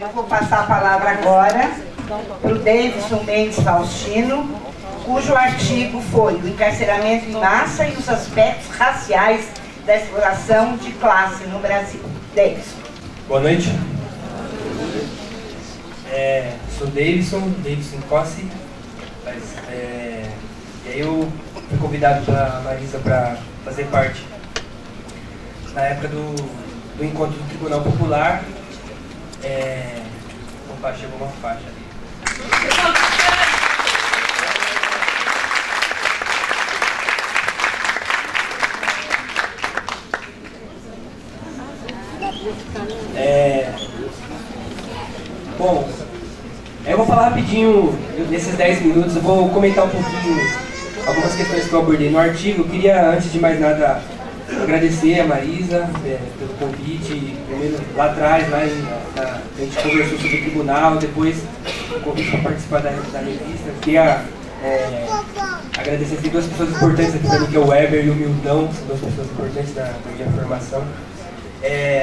Eu vou passar a palavra agora para o Davidson Mendes Faustino, cujo artigo foi o encarceramento em massa e os aspectos raciais da exploração de classe no Brasil. Davidson. Boa noite. Sou Davidson Cossi. E aí eu fui convidado pela Marisa para fazer parte na época do encontro do Tribunal Popular. Opa, chegou uma faixa ali. Bom, eu vou falar rapidinho, nesses 10 minutos, eu vou comentar um pouquinho algumas questões que eu abordei no artigo. Eu queria, antes de mais nada, agradecer a Marisa pelo convite. Primeiro, lá atrás, a gente conversou sobre o tribunal, depois o convite para participar da revista. Eu queria agradecer aqui duas pessoas importantes aqui para mim, que é o Weber e o Mildão, que são duas pessoas importantes na minha formação.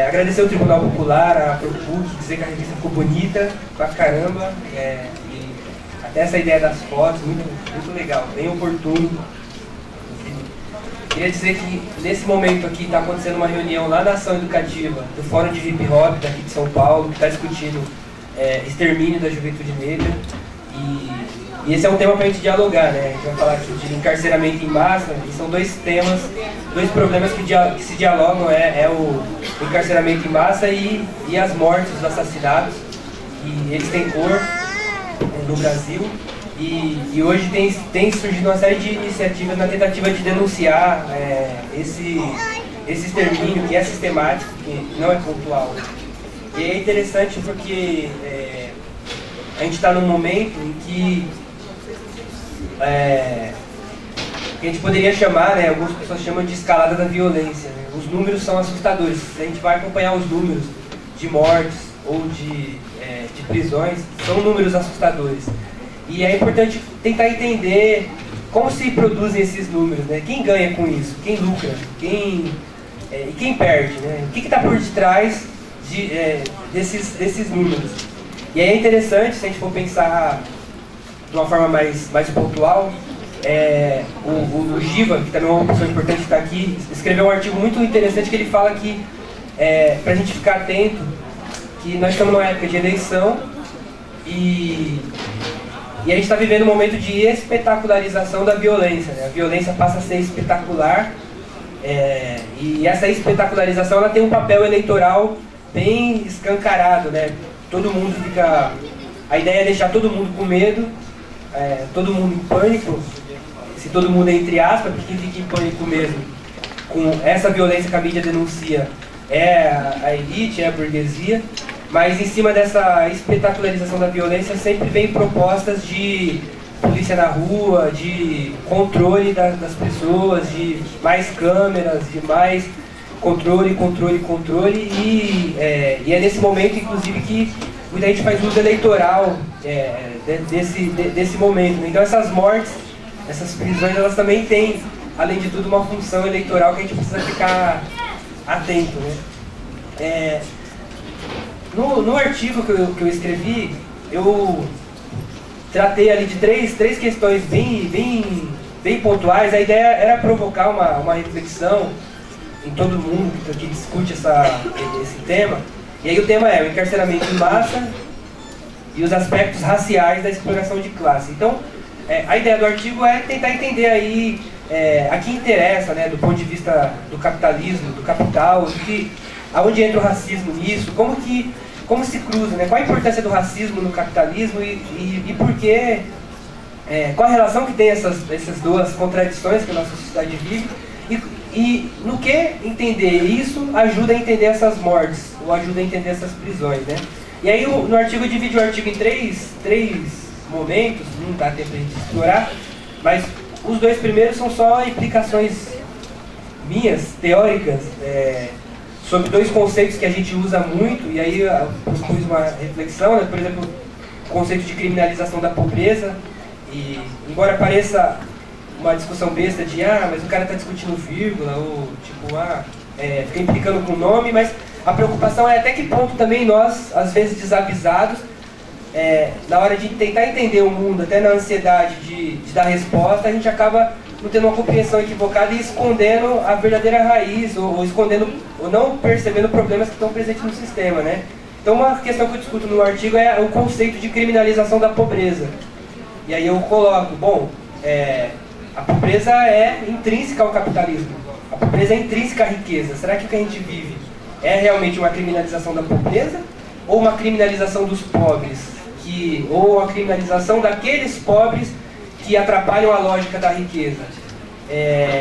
Agradecer ao Tribunal Popular, a ProPuc, dizer que a revista ficou bonita pra caramba, e até essa ideia das fotos, muito legal, bem oportuno. Queria dizer que nesse momento aqui está acontecendo uma reunião lá na ação educativa do Fórum de Hip Hop daqui de São Paulo, que está discutindo extermínio da juventude negra, e esse é um tema para a gente dialogar, né? A gente vai falar aqui de encarceramento em massa, e são dois temas, dois problemas que se dialogam, o encarceramento em massa e as mortes, os assassinatos, e eles têm cor no Brasil, e hoje tem surgido uma série de iniciativas na tentativa de denunciar esse extermínio que é sistemático, que não é pontual. E é interessante porque a gente está num momento em que a gente poderia chamar, algumas pessoas chamam de escalada da violência, né? Os números são assustadores. Se a gente vai acompanhar os números de mortes ou de prisões, são números assustadores. E é importante tentar entender como se produzem esses números, né? Quem ganha com isso? Quem lucra? E quem perde? Né? O que está por detrás desses números? E aí é interessante, se a gente for pensar de uma forma mais pontual, o Giva, que também é uma pessoa importante que está aqui, escreveu um artigo muito interessante que ele fala que, para a gente ficar atento, que nós estamos numa época de eleição e a gente está vivendo um momento de espetacularização da violência, né? A violência passa a ser espetacular, e essa espetacularização ela tem um papel eleitoral bem escancarado, né? Todo mundo fica... A ideia é deixar todo mundo com medo, todo mundo em pânico, se todo mundo é entre aspas, porque quem fica em pânico mesmo, com essa violência que a mídia denuncia, é a elite, é a burguesia, mas em cima dessa espetacularização da violência sempre vem propostas de polícia na rua, de controle das pessoas, de mais câmeras, de mais controle, e é nesse momento, inclusive, que muita gente faz uso eleitoral desse momento. Então essas mortes, essas prisões, elas também têm, além de tudo, uma função eleitoral que a gente precisa ficar atento, né? No artigo que eu escrevi, eu tratei ali de três questões bem pontuais. A ideia era provocar uma reflexão em todo mundo que discute esse tema. E aí o tema é o encarceramento em massa e os aspectos raciais da exploração de classe. Então, a ideia do artigo é tentar entender aí a que interessa, né, do ponto de vista do capitalismo, do capital, aonde entra o racismo nisso, como se cruza, né? Qual a importância do racismo no capitalismo e por que, qual a relação que tem essas duas contradições que a nossa sociedade vive e no que entender isso ajuda a entender essas mortes, ou ajuda a entender essas prisões, né? E aí no artigo eu dividi o artigo em três momentos, não dá tempo pra gente explorar, mas os dois primeiros são só implicações minhas, teóricas, sobre dois conceitos que a gente usa muito, e aí eu propus uma reflexão, né? Por exemplo, o conceito de criminalização da pobreza, e embora pareça uma discussão besta de, mas o cara está discutindo vírgula, ou tipo, fica implicando com o nome, mas a preocupação é até que ponto também nós, às vezes desavisados, na hora de tentar entender o mundo, até na ansiedade de dar resposta, a gente acaba não tendo uma compreensão equivocada e escondendo a verdadeira raiz, ou escondendo, ou não percebendo problemas que estão presentes no sistema, né? Então uma questão que eu discuto no artigo é o conceito de criminalização da pobreza. E aí eu coloco, bom, a pobreza é intrínseca ao capitalismo, a pobreza é intrínseca à riqueza. Será que o que a gente vive é realmente uma criminalização da pobreza ou uma criminalização dos pobres? Ou uma criminalização daqueles pobres que atrapalham a lógica da riqueza?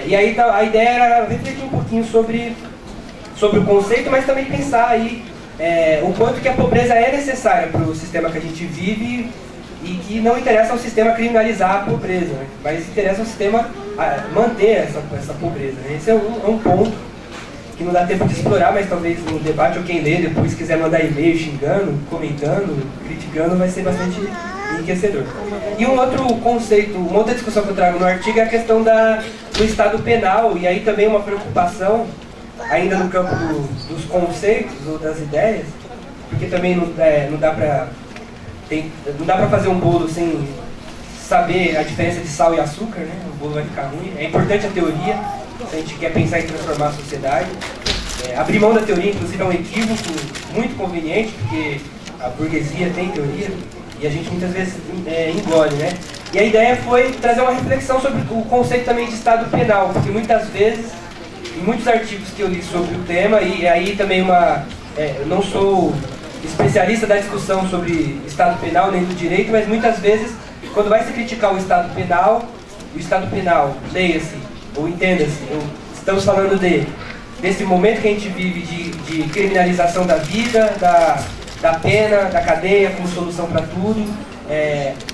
E aí a ideia era refletir um pouquinho sobre o conceito, mas também pensar aí o quanto que a pobreza é necessária para o sistema que a gente vive e que não interessa ao sistema criminalizar a pobreza, né? Mas interessa ao sistema manter essa pobreza, né? Esse é um ponto que não dá tempo de explorar, mas talvez no debate ou quem lê depois quiser mandar e-mail xingando, comentando, criticando, vai ser bastante enriquecedor. E um outro conceito, uma outra discussão que eu trago no artigo é a questão do Estado penal, e aí também uma preocupação, ainda no campo dos conceitos ou das ideias, porque também não dá para fazer um bolo sem saber a diferença de sal e açúcar, né? O bolo vai ficar ruim. É importante a teoria, se a gente quer pensar em transformar a sociedade. Abrir mão da teoria, inclusive, é um equívoco muito conveniente, porque a burguesia tem teoria e a gente muitas vezes engole, né? E a ideia foi trazer uma reflexão sobre o conceito também de Estado penal, porque muitas vezes, em muitos artigos que eu li sobre o tema, e aí também eu não sou especialista da discussão sobre Estado penal nem do direito, mas muitas vezes, quando vai se criticar o Estado penal, leia-se, ou entenda-se, estamos falando desse momento que a gente vive de criminalização da vida, da pena, da cadeia como solução para tudo,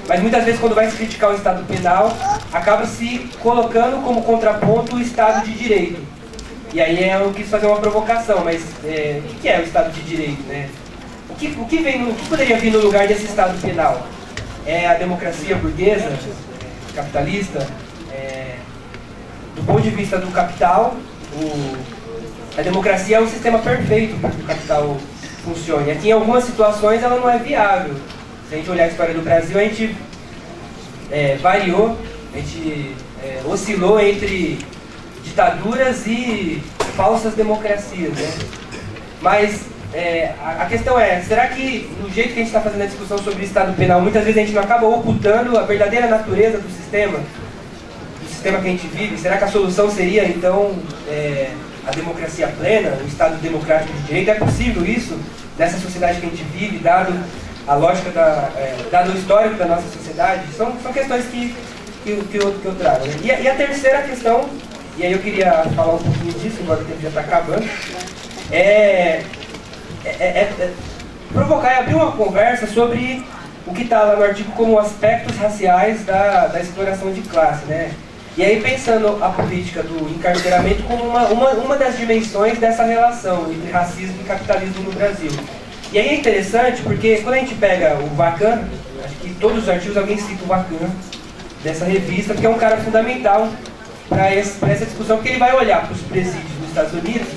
mas muitas vezes quando vai se criticar o Estado penal, acaba se colocando como contraponto o Estado de Direito. E aí eu quis fazer uma provocação, mas o que é o Estado de Direito, né? O que poderia vir no lugar desse Estado penal? É a democracia burguesa, capitalista? Do ponto de vista do capital, a democracia é um sistema perfeito para que o capital funcione. Aqui, em algumas situações, ela não é viável. Se a gente olhar a história do Brasil, a gente variou, a gente oscilou entre ditaduras e falsas democracias, né? Mas a questão será que no jeito que a gente está fazendo a discussão sobre o Estado penal, muitas vezes a gente não acaba ocultando a verdadeira natureza do sistema que a gente vive? Será que a solução seria, então, a democracia plena, o Estado democrático de direito? É possível isso nessa sociedade que a gente vive, dado a lógica, dado o histórico da nossa sociedade? São questões que eu trago, né? E a terceira questão, e aí eu queria falar um pouquinho disso, embora o tempo já está acabando, provocar e abrir uma conversa sobre o que está lá no artigo como aspectos raciais da exploração de classe, né? E aí pensando a política do encarceramento como uma das dimensões dessa relação entre racismo e capitalismo no Brasil. E aí é interessante porque quando a gente pega o Vacan, acho que todos os artigos alguém cita o Vacan dessa revista, porque é um cara fundamental para essa discussão, porque ele vai olhar para os presídios dos Estados Unidos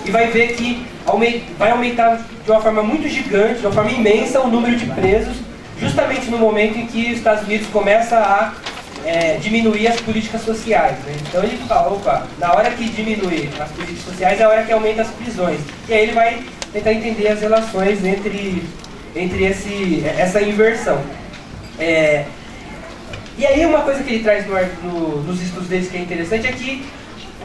e vai ver que vai aumentar de uma forma muito gigante, de uma forma imensa, o número de presos, justamente no momento em que os Estados Unidos começa a diminuir as políticas sociais, né? Então ele fala, opa, na hora que diminui as políticas sociais é a hora que aumenta as prisões. E aí ele vai tentar entender as relações entre essa inversão. E aí uma coisa que ele traz nos estudos deles que é interessante é que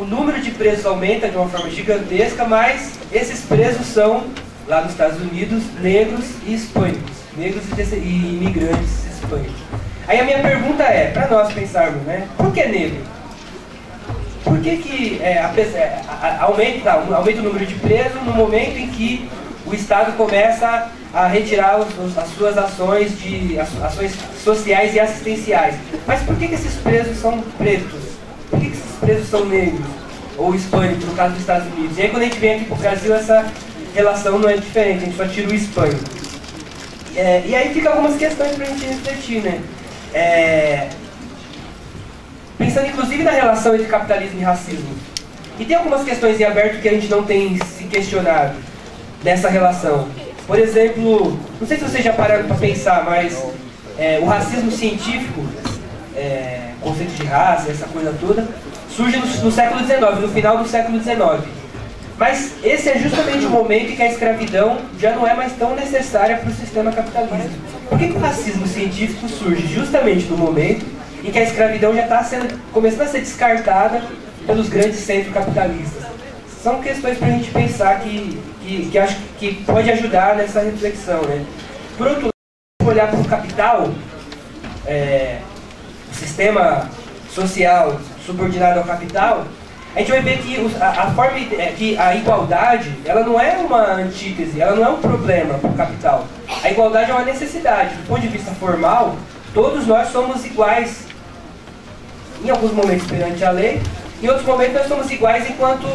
o número de presos aumenta de uma forma gigantesca, mas esses presos são, lá nos Estados Unidos, negros e hispânicos, negros e imigrantes hispânicos. Aí a minha pergunta para nós pensarmos, né, por que negro? Por que aumenta o número de presos no momento em que o Estado começa a retirar as suas ações sociais e assistenciais? Mas por que esses presos são pretos? Por que esses presos são negros? Ou hispânicos, no caso dos Estados Unidos? E aí quando a gente vem aqui para o Brasil, essa relação não é diferente, a gente só tira o hispânico. E aí fica algumas questões para a gente refletir, né? Pensando inclusive na relação entre capitalismo e racismo. E tem algumas questões em aberto que a gente não tem se questionado nessa relação. Por exemplo, não sei se vocês já pararam para pensar, mas o racismo científico, conceito de raça, essa coisa toda, surge no século XIX, no final do século XIX. Mas esse é justamente o momento em que a escravidão já não é mais tão necessária para o sistema capitalista. Por que o racismo científico surge justamente no momento em que a escravidão já está começando a ser descartada pelos grandes centros capitalistas? São questões para a gente pensar que acho que pode ajudar nessa reflexão, né? Por outro lado, olhar para o capital, o sistema social subordinado ao capital, a gente vai ver que que a igualdade, ela não é uma antítese, ela não é um problema para o capital. A igualdade é uma necessidade. Do ponto de vista formal, todos nós somos iguais, em alguns momentos perante a lei, em outros momentos nós somos iguais enquanto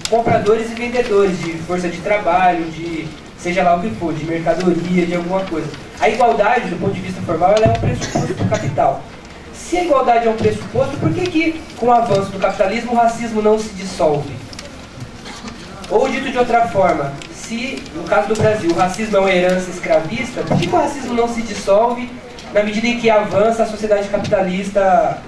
compradores e vendedores de força de trabalho, de seja lá o que for, de mercadoria, de alguma coisa. A igualdade, do ponto de vista formal, ela é um pressuposto do capital. Se a igualdade é um pressuposto, por que com o avanço do capitalismo o racismo não se dissolve? Ou dito de outra forma, se no caso do Brasil o racismo é uma herança escravista, por que o racismo não se dissolve na medida em que avança a sociedade capitalista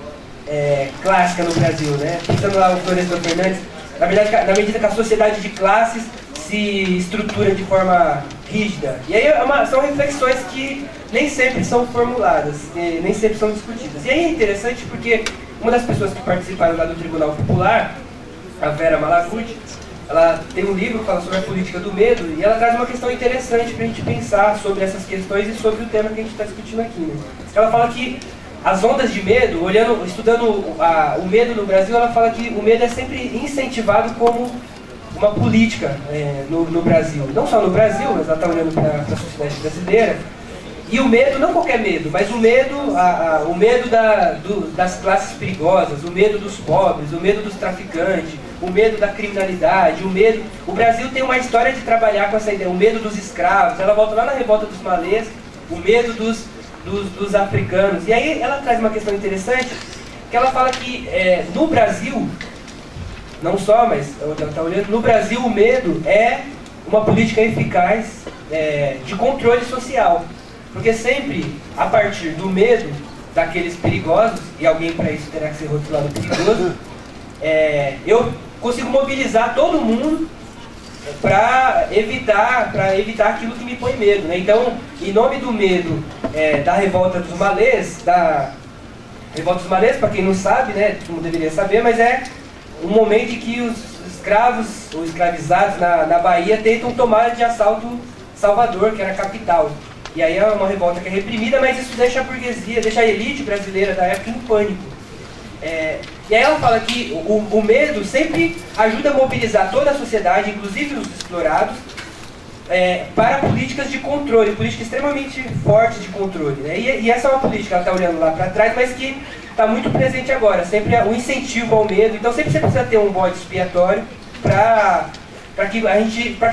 clássica no Brasil, né? Pensando lá o Florestan Fernandes, na medida que a sociedade de classes se estrutura de forma rígida. E aí são reflexões que nem sempre são formuladas, nem sempre são discutidas. E aí é interessante porque uma das pessoas que participaram lá do Tribunal Popular, a Vera Malaguti, ela tem um livro que fala sobre a política do medo e ela traz uma questão interessante para a gente pensar sobre essas questões e sobre o tema que a gente está discutindo aqui, né? Ela fala que as ondas de medo, estudando o medo no Brasil, ela fala que o medo é sempre incentivado como uma política no Brasil. Não só no Brasil, mas ela está olhando para a sociedade brasileira. E o medo, não qualquer medo, mas o medo, o medo das classes perigosas, o medo dos pobres, o medo dos traficantes, o medo da criminalidade, o medo... O Brasil tem uma história de trabalhar com essa ideia, o medo dos escravos. Ela volta lá na revolta dos malês, o medo dos africanos. E aí ela traz uma questão interessante, que ela fala que no Brasil, não só, mas ela está olhando, no Brasil o medo é uma política eficaz de controle social. Porque sempre, a partir do medo daqueles perigosos, e alguém para isso terá que ser rotulado perigoso, eu consigo mobilizar todo mundo para evitar aquilo que me põe medo, né? Então, em nome do medo da revolta dos malês, para quem não sabe, né, como deveria saber, mas é um momento em que os escravos ou escravizados na Bahia tentam tomar de assalto Salvador, que era a capital. E aí é uma revolta que é reprimida, mas isso deixa a burguesia, deixa a elite brasileira da época em pânico. E aí ela fala que o medo sempre ajuda a mobilizar toda a sociedade, inclusive os explorados, para políticas de controle, políticas extremamente fortes de controle, né? E essa é uma política que ela está olhando lá para trás, mas que está muito presente agora, sempre o incentivo ao medo. Então sempre você precisa ter um bode expiatório para que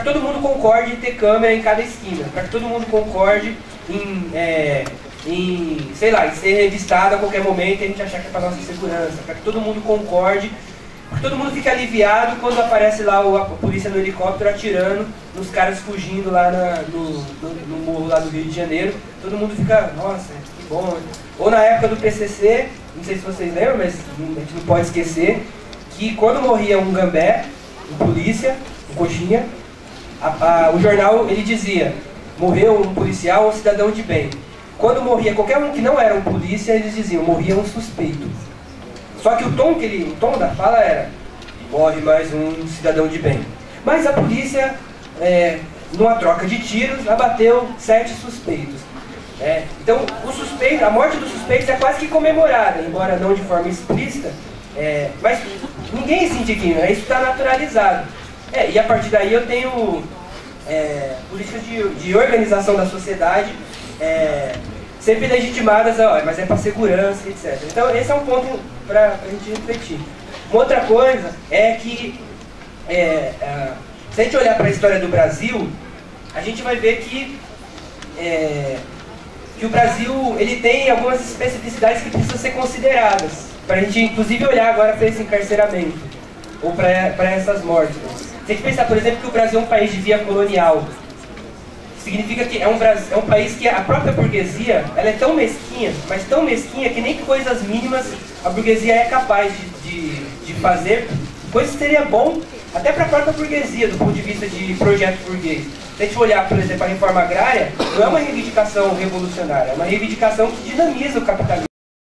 todo mundo concorde em ter câmera em cada esquina, para que todo mundo concorde em ser revistado a qualquer momento e a gente achar que é para nossa segurança, para que todo mundo concorde, para que todo mundo fique aliviado quando aparece lá a polícia no helicóptero atirando nos caras fugindo lá no morro lá do Rio de Janeiro. Todo mundo fica, nossa, que bom. Ou na época do PCC, não sei se vocês lembram, mas a gente não pode esquecer que quando morria um gambé, um polícia, um coxinha, o jornal ele dizia, morreu um policial ou um cidadão de bem. Quando morria qualquer um que não era um polícia, eles diziam, morria um suspeito. Só que o tom da fala era, morre mais um cidadão de bem. Mas a polícia, numa troca de tiros, abateu 7 suspeitos. Então, a morte dos suspeitos é quase que comemorada, embora não de forma explícita, mas ninguém se indigna, né? Isso está naturalizado. E a partir daí eu tenho políticas de organização da sociedade sempre legitimadas, mas é para segurança, etc. Então esse é um ponto para a gente refletir. Uma outra coisa é que, se a gente olhar para a história do Brasil, a gente vai ver que o Brasil ele tem algumas especificidades que precisam ser consideradas, para a gente inclusive olhar agora para esse encarceramento. ou para essas mortes. Se a gente pensar, por exemplo, que o Brasil é um país de via colonial, significa que é um país que a própria burguesia ela é tão mesquinha, mas tão mesquinha que nem coisas mínimas a burguesia é capaz de fazer, coisa que seria bom até para a própria burguesia, do ponto de vista de projeto burguês. Se a gente olhar, por exemplo, a reforma agrária, não é uma reivindicação revolucionária, é uma reivindicação que dinamiza o capitalismo.